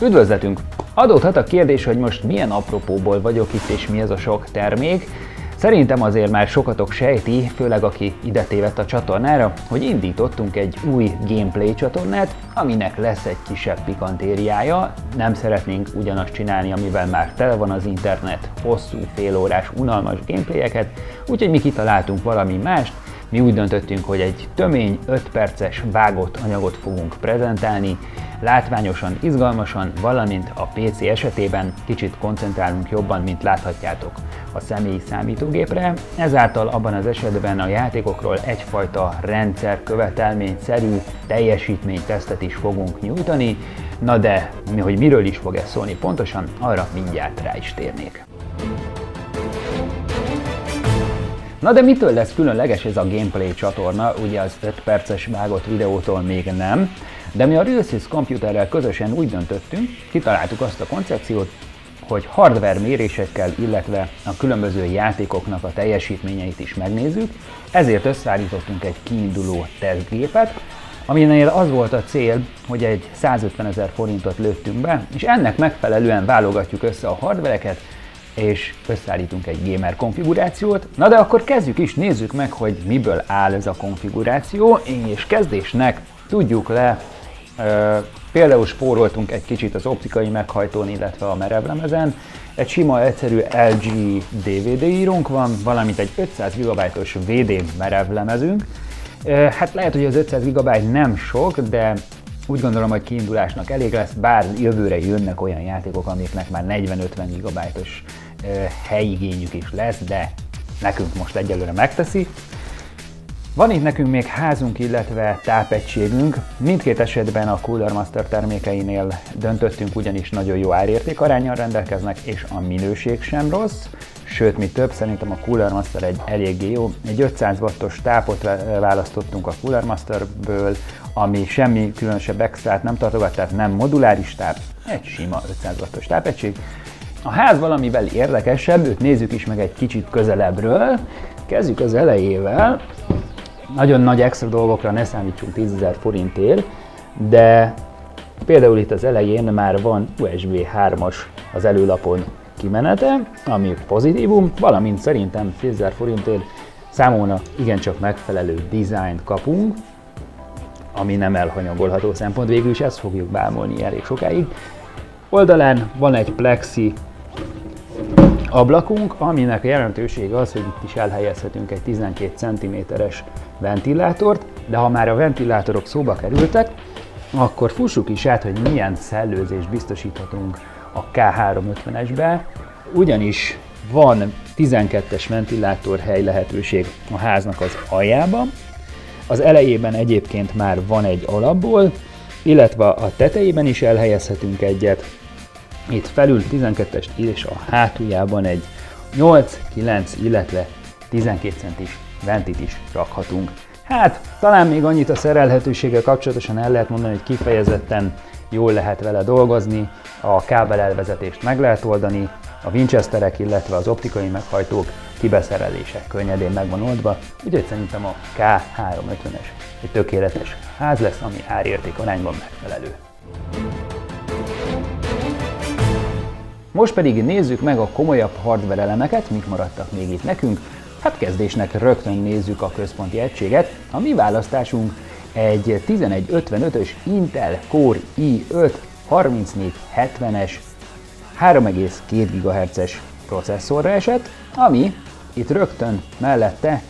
Üdvözletünk! Adódhat a kérdés, hogy most milyen apropóból vagyok itt és mi ez a sok termék. Szerintem azért már sokatok sejti, főleg aki ide tévedt a csatornára, hogy indítottunk egy új gameplay csatornát, aminek lesz egy kisebb pikantériája. Nem szeretnénk ugyanazt csinálni, amivel már tele van az internet, hosszú, félórás, unalmas gameplayeket, úgyhogy mi kitaláltunk valami mást. Mi úgy döntöttünk, hogy egy tömény, 5 perces vágott anyagot fogunk prezentálni, látványosan, izgalmasan, valamint a PC esetében kicsit koncentrálunk jobban, mint láthatjátok a személyi számítógépre. Ezáltal abban az esetben a játékokról egyfajta rendszer követelményszerű teljesítménytesztet is fogunk nyújtani. Na de, hogy miről is fog ez szólni pontosan, arra mindjárt rá is térnék. Na de mitől lesz különleges ez a gameplay csatorna? Ugye az 5 perces vágott videótól még nem, de mi a RealSys Computerrel közösen úgy döntöttünk, kitaláltuk azt a koncepciót, hogy hardware mérésekkel, illetve a különböző játékoknak a teljesítményeit is megnézzük, ezért összeállítottunk egy kiinduló tesztgépet, aminél az volt a cél, hogy egy 150 000 forintot lőttünk be, és ennek megfelelően válogatjuk össze a hardvereket, és összeállítunk egy gamer konfigurációt. Na de akkor kezdjük is, nézzük meg, hogy miből áll ez a konfiguráció, és kezdésnek tudjuk le, például spóroltunk egy kicsit az optikai meghajtón, illetve a merevlemezen. Egy sima, egyszerű LG DVD írónk van, valamint egy 500 GB-os VD merevlemezünk. Hát lehet, hogy az 500 GB nem sok, de úgy gondolom, hogy kiindulásnak elég lesz, bár jövőre jönnek olyan játékok, amiknek már 40-50 GB-os helyigényük is lesz, de nekünk most egyelőre megteszi. Van itt nekünk még házunk, illetve tápegységünk. Mindkét esetben a Cooler Master termékeinél döntöttünk, ugyanis nagyon jó árérték-aránnyal rendelkeznek, és a minőség sem rossz. Sőt, mi több, szerintem a Cooler Master egy eléggé jó. Egy 500 wattos tápot választottunk a Cooler Masterből, ami semmi különösebb extrát nem tartogat, tehát nem moduláris táp, egy sima 500 wattos tápegység. A ház valamivel érdekesebb, őt nézzük is meg egy kicsit közelebbről. Kezdjük az elejével. Nagyon nagy extra dolgokra ne számítsunk 10 000 forintért, de például itt az elején már van USB 3-as az előlapon kimenete, ami pozitívum, valamint szerintem 10 000 forintért számomra igencsak megfelelő dizájnt kapunk, ami nem elhanyagolható szempont, végül is ezt fogjuk bámulni elég sokáig. Oldalán van egy plexi ablakunk, aminek a jelentősége az, hogy itt is elhelyezhetünk egy 12 cm-es ventilátort, de ha már a ventilátorok szóba kerültek, akkor fussuk is át, hogy milyen szellőzést biztosíthatunk a K350-esbe, ugyanis van 12-es ventilátorhely lehetőség a háznak az aljában, az elejében egyébként már van egy alapból, illetve a tetejében is elhelyezhetünk egyet. Itt felül 12-est és a hátuljában egy 8, 9, illetve 12 centis ventit is rakhatunk. Hát, talán még annyit a szerelhetőséggel kapcsolatosan el lehet mondani, hogy kifejezetten jól lehet vele dolgozni, a kábelelvezetést meg lehet oldani, a Winchesterek, illetve az optikai meghajtók kibeszerelése könnyedén meg van oldva, úgyhogy szerintem a K350-es egy tökéletes ház lesz, ami árérték arányban megfelelő. Most pedig nézzük meg a komolyabb hardware elemeket, mik maradtak még itt nekünk. Hát kezdésnek rögtön nézzük a központi egységet. A mi választásunk egy 1155-ös Intel Core i5 3470-es 3,2 GHz-es processzorra esett, ami itt rögtön mellette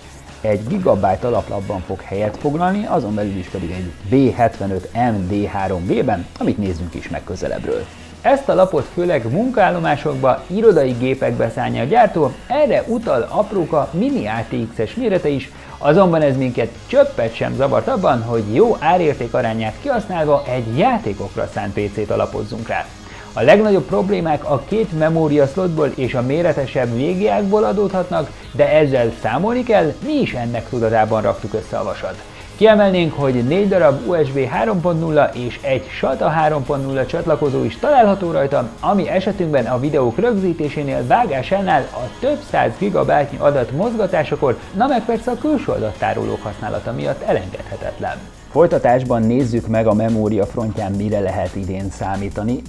egy gigabyte alaplapban fog helyet foglalni, azon belül is pedig egy B75MD3B-ben, amit nézzünk is meg közelebbről. Ezt a lapot főleg munkaállomásokba, irodai gépekbe szánja a gyártó, erre utal apróka mini ATX-es mérete is, azonban ez minket csöppet sem zavart abban, hogy jó árérték arányát kihasználva egy játékokra szánt PC-t alapozzunk rá. A legnagyobb problémák a két memóriaszlotból és a méretesebb VGA-kból adódhatnak, de ezzel számolni kell, mi is ennek tudatában raktuk össze a vasat. Kiemelnénk, hogy 4 darab USB 3.0 és egy SATA 3.0 csatlakozó is található rajta, ami esetünkben a videók rögzítésénél, vágásánál, a több száz gigabájtnyi adat mozgatásakor, na meg persze a külső adattárolók használata miatt elengedhetetlen. Folytatásban nézzük meg a memória frontján mire lehet idén számítani.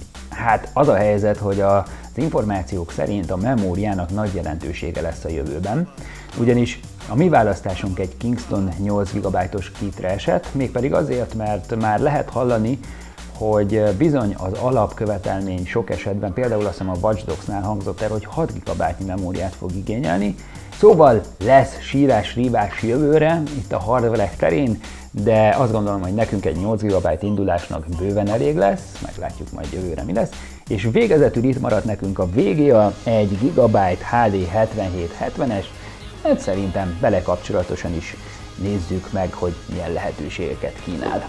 Hát az a helyzet, hogy az információk szerint a memóriának nagy jelentősége lesz a jövőben, ugyanis a mi választásunk egy Kingston 8 GB-os kitre esett, mégpedig azért, mert már lehet hallani, hogy bizony az alapkövetelmény sok esetben, például azt hiszem a Watch Dogs-nál hangzott el, hogy 6 GB memóriát fog igényelni, szóval lesz sírás-rívás jövőre itt a hardverek terén, de azt gondolom, hogy nekünk egy 8 GB indulásnak bőven elég lesz, meglátjuk majd jövőre mi lesz, és végezetül itt maradt nekünk a VGA 1 GB HD 7770-es, hát szerintem vele kapcsolatosan is nézzük meg, hogy milyen lehetőségeket kínál.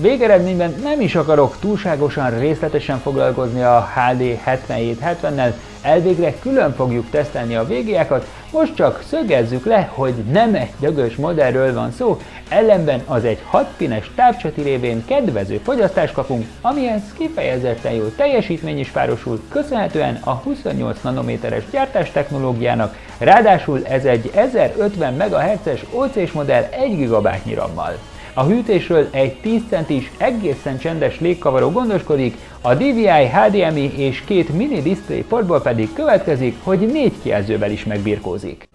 Végeredményben nem is akarok túlságosan részletesen foglalkozni a HD 7770-nel, elvégre külön fogjuk tesztelni a VGA-kat, most csak szögezzük le, hogy nem egy dögös modellről van szó, ellenben az egy 6 pines távcsati révén kedvező fogyasztást kapunk, amihez kifejezetten jó teljesítmény is párosul, köszönhetően a 28 nanométeres gyártás technológiának, ráadásul ez egy 1050 MHz-es OC-s modell 1 GB-nyi RAM-mal. A hűtésről egy 10 centis, egészen csendes légkavaró gondoskodik, a DVI, HDMI és 2 mini display portból pedig következik, hogy 4 kijelzővel is megbirkózik.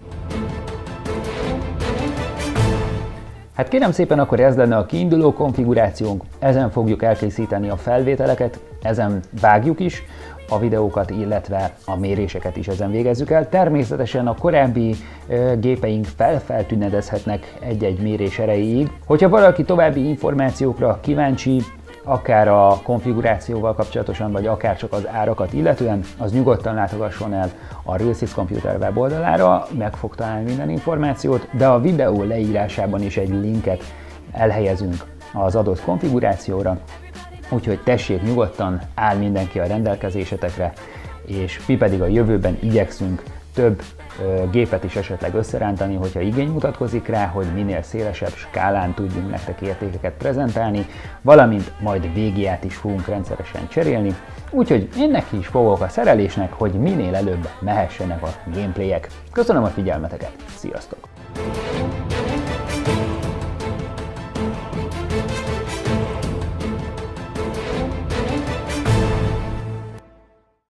Hát kérem szépen, akkor ez lenne a kiinduló konfigurációnk, ezen fogjuk elkészíteni a felvételeket, ezen vágjuk is a videókat, illetve a méréseket is ezen végezzük el. Természetesen a korábbi gépeink feltűnedezhetnek egy-egy mérés erejéig. Hogyha valaki további információkra kíváncsi, akár a konfigurációval kapcsolatosan, vagy akár csak az árakat illetően, az nyugodtan látogasson el a RealSys Computer weboldalára, meg fog találni minden információt, de a videó leírásában is egy linket elhelyezünk az adott konfigurációra, úgyhogy tessék nyugodtan, áll mindenki a rendelkezésetekre, és mi pedig a jövőben igyekszünk több gépet is esetleg összerántani, hogyha igény mutatkozik rá, hogy minél szélesebb skálán tudjunk nektek értékeket prezentálni, valamint majd VGA-t is fogunk rendszeresen cserélni, úgyhogy én neki is fogok a szerelésnek, hogy minél előbb mehessenek a gameplayek. Köszönöm a figyelmeteket, sziasztok!